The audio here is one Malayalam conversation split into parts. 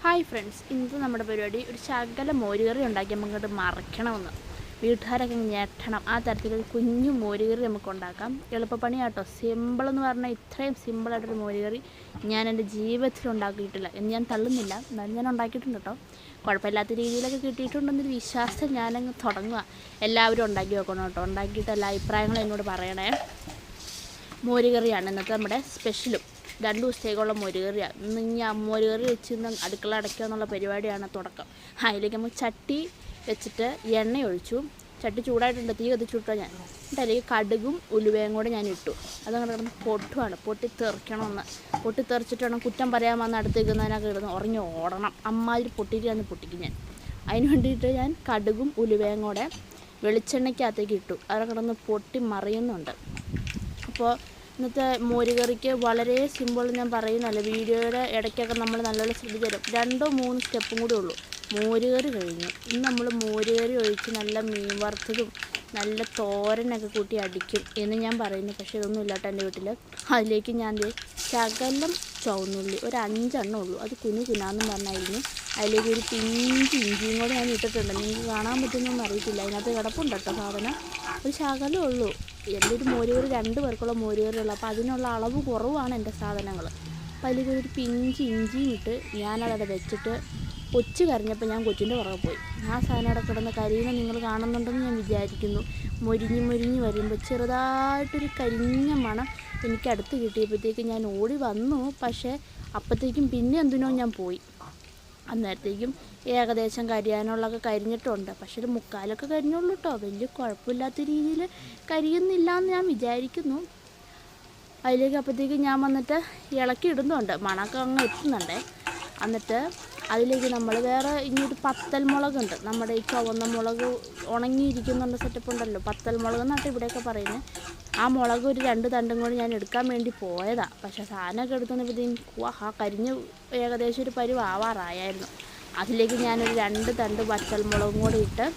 ഹായ് ഫ്രണ്ട്സ്, ഇന്നത്തെ നമ്മുടെ പരിപാടി ഒരു ശകല മോരുകറി ഉണ്ടാക്കി നമുക്ക് ഇങ്ങോട്ട് മറക്കണമെന്ന് വീട്ടുകാരൊക്കെ ഞെട്ടണം. ആ തരത്തിലൊരു കുഞ്ഞു മോരുകറി നമുക്ക് ഉണ്ടാക്കാം. എളുപ്പപ്പണിയാട്ടോ. സിമ്പിളെന്ന് പറഞ്ഞാൽ ഇത്രയും സിമ്പിളായിട്ടൊരു മോരുകറി ഞാൻ എൻ്റെ ജീവിതത്തിൽ ഉണ്ടാക്കിയിട്ടില്ല എന്ന് ഞാൻ തള്ളുന്നില്ല, എന്നാലും ഞാൻ ഉണ്ടാക്കിയിട്ടുണ്ട് കേട്ടോ. കുഴപ്പമില്ലാത്ത രീതിയിലൊക്കെ കിട്ടിയിട്ടുണ്ടെന്നൊരു വിശ്വാസം ഞാനങ്ങ് തുടങ്ങുക. എല്ലാവരും ഉണ്ടാക്കി വെക്കണം കേട്ടോ. ഉണ്ടാക്കിയിട്ട് എല്ലാ അഭിപ്രായങ്ങളും എന്നോട് പറയണേ. മോരുകറിയാണ് ഇന്നത്തെ നമ്മുടെ സ്പെഷ്യലും. 2 ദിവസത്തേക്കുള്ള മോരുകറിയാണ്. ഇന്ന് ഞാൻ മോരുകറി വെച്ച് ഇന്ന് അടുക്കള അടയ്ക്കുക എന്നുള്ള പരിപാടിയാണ് തുടക്കം. അതിലേക്ക് നമുക്ക് ചട്ടി വെച്ചിട്ട് എണ്ണ ഒഴിച്ചു. ചട്ടി ചൂടായിട്ടുണ്ട്, തീ കത്തിച്ചുവിട്ടോ ഞാൻ. എന്നിട്ട് അതിലേക്ക് കടുകും ഉലുവയും കൂടെ ഞാൻ ഇട്ടു. അതങ്ങനെ കിടന്ന് പൊട്ടുവാണ്. പൊട്ടിത്തെറിക്കണമെന്ന്. പൊട്ടിത്തെറിച്ചിട്ട് വേണം കുറ്റം പറയാമെന്ന് അടുത്തേക്കുന്നതിനൊക്കെ കിടന്ന് ഉറങ്ങി ഓടണം. അമ്മാതിരി പൊട്ടിയിട്ട് പൊട്ടിക്കും ഞാൻ. അതിന് വേണ്ടിയിട്ട് ഞാൻ കടുകും ഉലുവയും കൂടെ വെളിച്ചെണ്ണയ്ക്കകത്തേക്ക് ഇട്ടു. അവിടെ കിടന്ന് പൊട്ടി മറിയുന്നുണ്ട്. അപ്പോൾ ഇന്നത്തെ മോരുകറിക്ക് വളരെ സിമ്പിൾ ഞാൻ പറയുന്നല്ല. വീഡിയോയുടെ ഇടയ്ക്കൊക്കെ നമ്മൾ നല്ലോണം ശ്രദ്ധിച്ചു തരും. 2-3 സ്റ്റെപ്പും കൂടെ ഉള്ളൂ. മോരുകറി കഴിഞ്ഞു. ഇന്ന് നമ്മൾ മോരുകറി ഒഴിച്ച് നല്ല മീൻ വറുത്തതും നല്ല തോരനൊക്കെ കൂട്ടി അടിക്കും എന്ന് ഞാൻ പറയുന്നു. പക്ഷേ ഇതൊന്നും ഇല്ലാട്ടോ എൻ്റെ വീട്ടിൽ. അതിലേക്ക് ഞാൻ ശകലം ചുവന്നുള്ളി ഒരു 5 എണ്ണം ഉള്ളൂ. അത് കുനാന്ന് പറഞ്ഞായിരുന്നു. അതിലേക്ക് ഒരു പിഞ്ച് ഇഞ്ചിയും കൂടെ ഞാൻ ഇട്ടിട്ടുണ്ട്. നിങ്ങൾക്ക് കാണാൻ പറ്റുന്നൊന്നും അറിയത്തില്ല. അതിനകത്ത് കിടപ്പുണ്ട് കേട്ടോ സാധനം. ഒരു ശകലം ഉള്ളൂ. എൻ്റെ ഒരു മോരുകറി 2 പേർക്കുള്ള മോരുകറി ഉള്ളൂ. അപ്പോൾ അതിനുള്ള അളവ് കുറവാണ് എൻ്റെ സാധനങ്ങൾ. അപ്പോൾ അതിലേക്ക് ഒരു പിഞ്ച് ഇഞ്ചിയും ഇട്ട് ഞാനതവിടെ വെച്ചിട്ട് കൊച്ചു കരഞ്ഞപ്പോൾ ഞാൻ കൊച്ചിൻ്റെ പുറകെ പോയി. ആ സാധനം അവിടെ കിടന്ന് കരിയുന്ന നിങ്ങൾ കാണുന്നുണ്ടെന്ന് ഞാൻ വിചാരിക്കുന്നു. മൊരിഞ്ഞ് വരുമ്പോൾ ചെറുതായിട്ടൊരു കരിഞ്ഞ മണം എനിക്കടുത്ത് കിട്ടിയപ്പോഴത്തേക്ക് ഞാൻ ഓടി വന്നു. പക്ഷേ അപ്പോഴത്തേക്കും പിന്നെ എന്തിനോ ഞാൻ പോയി. അന്നേരത്തേക്കും ഏകദേശം കരിയാനുള്ളതൊക്കെ കരിഞ്ഞിട്ടുണ്ട്. പക്ഷേ ഒരു മുക്കാലൊക്കെ കരിഞ്ഞുള്ളൂ കേട്ടോ. വലിയ കുഴപ്പമില്ലാത്ത രീതിയിൽ കരിയുന്നില്ല എന്ന് ഞാൻ വിചാരിക്കുന്നു. അതിലേക്ക് അപ്പോഴത്തേക്കും ഞാൻ വന്നിട്ട് ഇളക്കി ഇടുന്നുണ്ട്. മണമൊക്കെ അങ്ങ് എത്തുന്നുണ്ട്. എന്നിട്ട് അതിലേക്ക് നമ്മൾ വേറെ ഇനിയൊരു പത്തൽ മുളകുണ്ട്. നമ്മുടെ ഈ ചുവന്ന മുളക് ഉണങ്ങിയിരിക്കുന്നുണ്ട് സെറ്റപ്പ് ഉണ്ടല്ലോ, പത്തൽ മുളക് എന്നാട്ട് ഇവിടെയൊക്കെ പറയുന്നത്. ആ മുളക് ഒരു 2 തണ്ടും കൂടി ഞാൻ എടുക്കാൻ വേണ്ടി പോയതാണ്. പക്ഷേ സാധനമൊക്കെ എടുത്തുകൊണ്ടപ്പോഴത്തേക്കും ആ കരിഞ്ഞ് ഏകദേശം ഒരു പരുവാവാറായിരുന്നു. അതിലേക്ക് ഞാനൊരു 2 തണ്ട് പച്ചൽ മുളകും കൂടി ഇട്ട്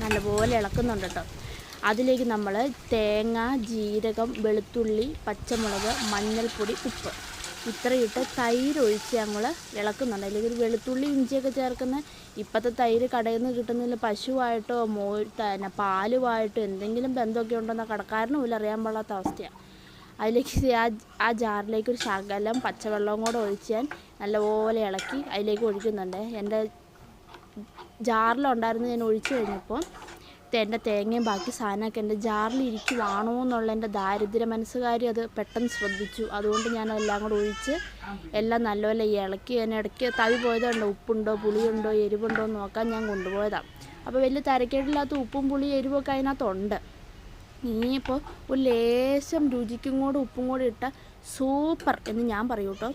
നല്ലപോലെ ഇളക്കുന്നുണ്ട് കേട്ടോ. അതിലേക്ക് നമ്മൾ തേങ്ങ, ജീരകം, വെളുത്തുള്ളി, പച്ചമുളക്, മഞ്ഞൾപ്പൊടി, ഉപ്പ് ഇത്രയിട്ട് തൈര് ഒഴിച്ച് ഞങ്ങൾ ഇളക്കുന്നുണ്ട്. അതിലേക്ക് ഒരു വെളുത്തുള്ളി ഇഞ്ചിയൊക്കെ ചേർക്കുന്ന ഇപ്പോഴത്തെ തൈര് കടയിൽ നിന്ന് കിട്ടുന്നതിൽ പശുവായിട്ടോ പാലുമായിട്ടോ എന്തെങ്കിലും ബന്ധമൊക്കെ ഉണ്ടോയെന്ന് കടക്കാരനും ഇല്ല, അറിയാൻ പാടാത്ത അവസ്ഥയാണ്. അതിലേക്ക് ആ ജാറിലേക്ക് ഒരു ശകലം പച്ചവെള്ളവും കൂടെ ഒഴിച്ച് ഞാൻ നല്ലപോലെ ഇളക്കി അതിലേക്ക് ഒഴിക്കുന്നുണ്ട്. എൻ്റെ ജാറിലുണ്ടായിരുന്നു. ഞാൻ ഒഴിച്ചു കഴിഞ്ഞപ്പോൾ എൻ്റെ തേങ്ങയും ബാക്കി സാധനമൊക്കെ എൻ്റെ ജാറിൽ ഇരിക്കുവാണോ എന്നുള്ള എൻ്റെ ദാരിദ്ര്യ മനസ്സുകാരി അത് പെട്ടെന്ന് ശ്രദ്ധിച്ചു. അതുകൊണ്ട് ഞാൻ എല്ലാം കൂടെ ഒഴിച്ച് എല്ലാം നല്ലപോലെ ഇളക്കി. ഇടയ്ക്ക് തവി പോയതുണ്ടോ, ഉപ്പുണ്ടോ പുളിയുണ്ടോ എരിവുണ്ടോ എന്ന് നോക്കാൻ ഞാൻ കൊണ്ടുപോയതാണ്. അപ്പോൾ വലിയ തരക്കേടില്ലാത്ത ഉപ്പും പുളി എരിവൊക്കെ അതിനകത്തുണ്ട്. ഇനിയിപ്പോൾ ഒരു ലേശം രുചിക്കും കൂടെ ഉപ്പും കൂടെ ഇട്ടാൽ സൂപ്പർ എന്ന് ഞാൻ പറയൂ കേട്ടോ.